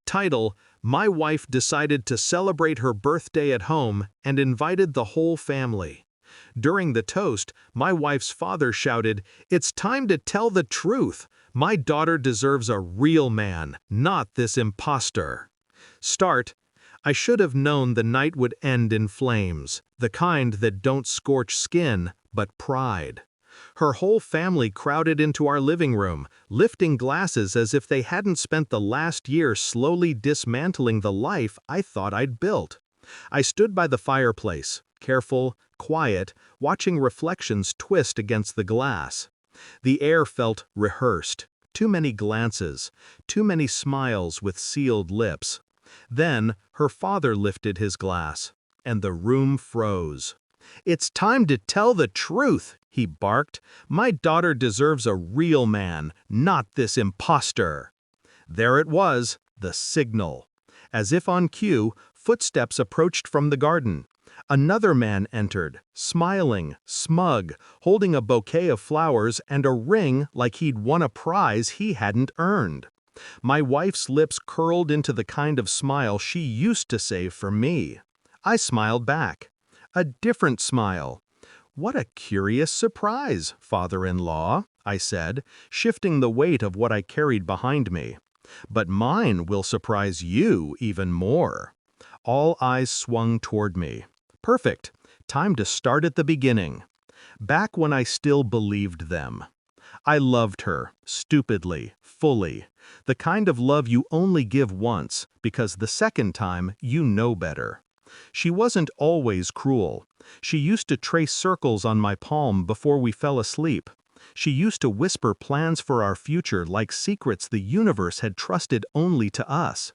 Title: My wife decided to celebrate her birthday at home and invited the whole family. During the toast, my wife's father shouted, "It's time to tell the truth. My daughter deserves a real man, not this impostor." Start: I should have known the night would end in flames, the kind that don't scorch skin, but pride. Her whole family crowded into our living room, lifting glasses as if they hadn't spent the last year slowly dismantling the life I thought I'd built. I stood by the fireplace, careful, quiet, watching reflections twist against the glass. The air felt rehearsed. Too many glances, too many smiles with sealed lips. Then her father lifted his glass, and the room froze. "It's time to tell the truth," he barked. "My daughter deserves a real man, not this impostor." There it was, the signal. As if on cue, footsteps approached from the garden. Another man entered, smiling, smug, holding a bouquet of flowers and a ring like he'd won a prize he hadn't earned. My wife's lips curled into the kind of smile she used to save for me. I smiled back. A different smile. "What a curious surprise, father-in-law," I said, shifting the weight of what I carried behind me. "But mine will surprise you even more." All eyes swung toward me. Perfect. Time to start at the beginning. Back when I still believed them. I loved her, stupidly, fully. The kind of love you only give once, because the second time you know better. She wasn't always cruel. She used to trace circles on my palm before we fell asleep. She used to whisper plans for our future like secrets the universe had trusted only to us.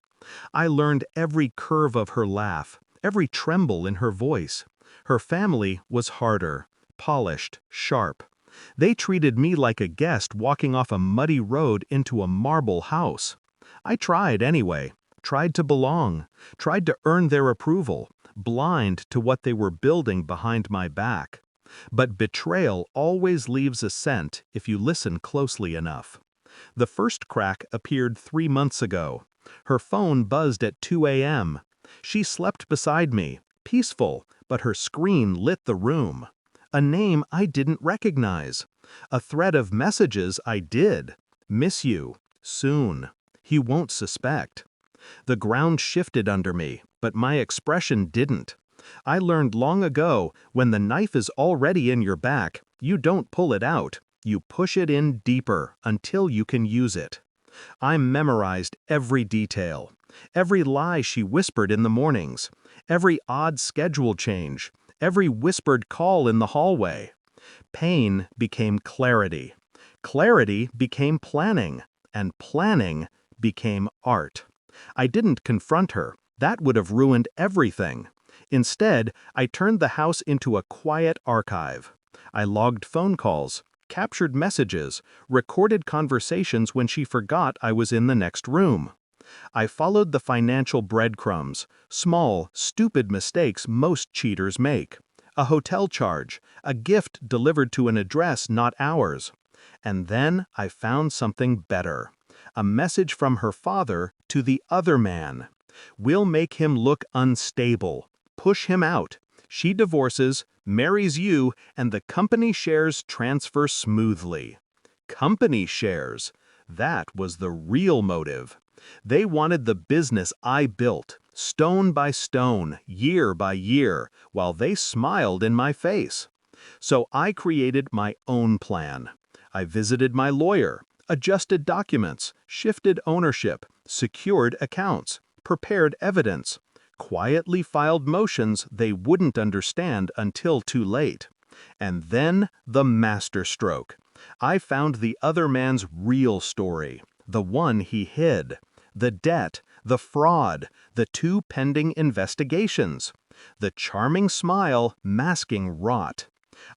I learned every curve of her laugh, every tremble in her voice. Her family was harder, polished, sharp. They treated me like a guest walking off a muddy road into a marble house. I tried anyway. Tried to belong, tried to earn their approval, blind to what they were building behind my back. But betrayal always leaves a scent if you listen closely enough. The first crack appeared 3 months ago. Her phone buzzed at 2 a.m. She slept beside me, peaceful, but her screen lit the room. A name I didn't recognize. A thread of messages I did. "Miss you. Soon. He won't suspect." The ground shifted under me, but my expression didn't. I learned long ago, when the knife is already in your back, you don't pull it out, you push it in deeper until you can use it. I memorized every detail, every lie she whispered in the mornings, every odd schedule change, every whispered call in the hallway. Pain became clarity. Clarity became planning, and planning became art. I didn't confront her. That would have ruined everything. Instead, I turned the house into a quiet archive. I logged phone calls, captured messages, recorded conversations when she forgot I was in the next room. I followed the financial breadcrumbs, small, stupid mistakes most cheaters make. A hotel charge, a gift delivered to an address not ours. And then I found something better. A message from her father to the other man. "We'll make him look unstable. Push him out. She divorces, marries you, and the company shares transfer smoothly." Company shares. That was the real motive. They wanted the business I built, stone by stone, year by year, while they smiled in my face. So I created my own plan. I visited my lawyer, adjusted documents, shifted ownership, secured accounts, prepared evidence, quietly filed motions they wouldn't understand until too late. And then the masterstroke. I found the other man's real story, the one he hid, the debt, the fraud, the 2 pending investigations, the charming smile masking rot.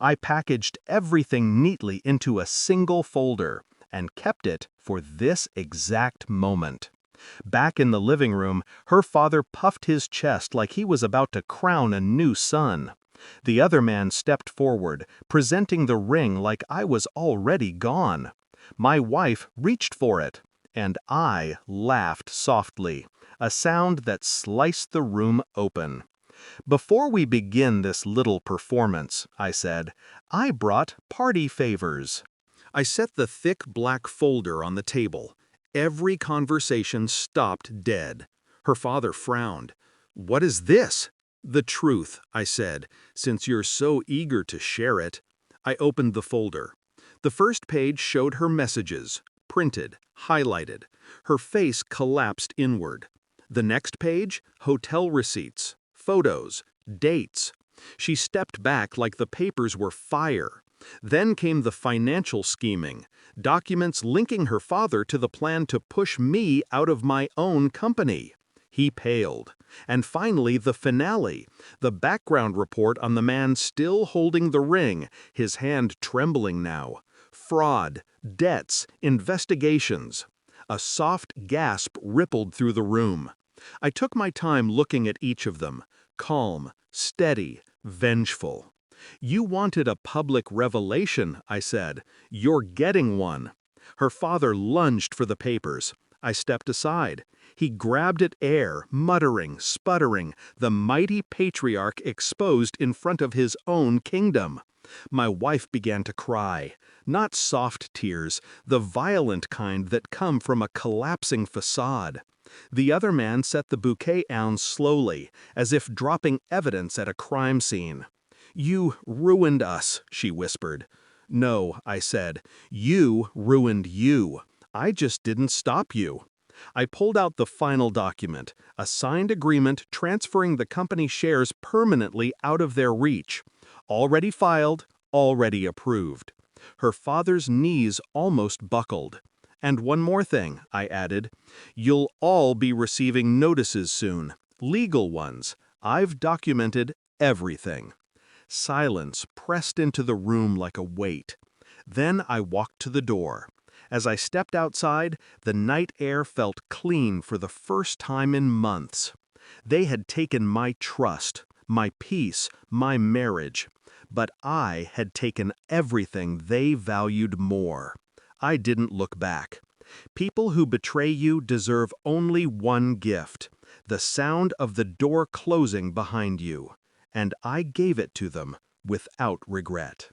I packaged everything neatly into a single folder and kept it for this exact moment. Back in the living room, her father puffed his chest like he was about to crown a new son. The other man stepped forward, presenting the ring like I was already gone. My wife reached for it, and I laughed softly. a sound that sliced the room open. "Before we begin this little performance," I said, "I brought party favors." I set the thick black folder on the table. Every conversation stopped dead. Her father frowned. "What is this?" "The truth," I said, "since you're so eager to share it." I opened the folder. The first page showed her messages, printed, highlighted. Her face collapsed inward. The next page, hotel receipts, photos, dates. She stepped back like the papers were fire. Then came the financial scheming, documents linking her father to the plan to push me out of my own company. He paled. And finally, the finale, the background report on the man still holding the ring, his hand trembling now. Fraud, debts, investigations. A soft gasp rippled through the room. I took my time looking at each of them, calm, steady, vengeful. "You wanted a public revelation," I said. "You're getting one." Her father lunged for the papers. I stepped aside. He grabbed at air, muttering, sputtering, the mighty patriarch exposed in front of his own kingdom. My wife began to cry. Not soft tears, the violent kind that come from a collapsing facade. The other man set the bouquet down slowly, as if dropping evidence at a crime scene. "You ruined us," she whispered. "No," I said. "You ruined you. I just didn't stop you." I pulled out the final document, a signed agreement transferring the company shares permanently out of their reach. Already filed, already approved. Her father's knees almost buckled. "And one more thing," I added. "You'll all be receiving notices soon, legal ones. I've documented everything." Silence pressed into the room like a weight. Then I walked to the door. As I stepped outside, the night air felt clean for the first time in months. They had taken my trust, my peace, my marriage. But I had taken everything they valued more. I didn't look back. People who betray you deserve only one gift, the sound of the door closing behind you. And I gave it to them without regret.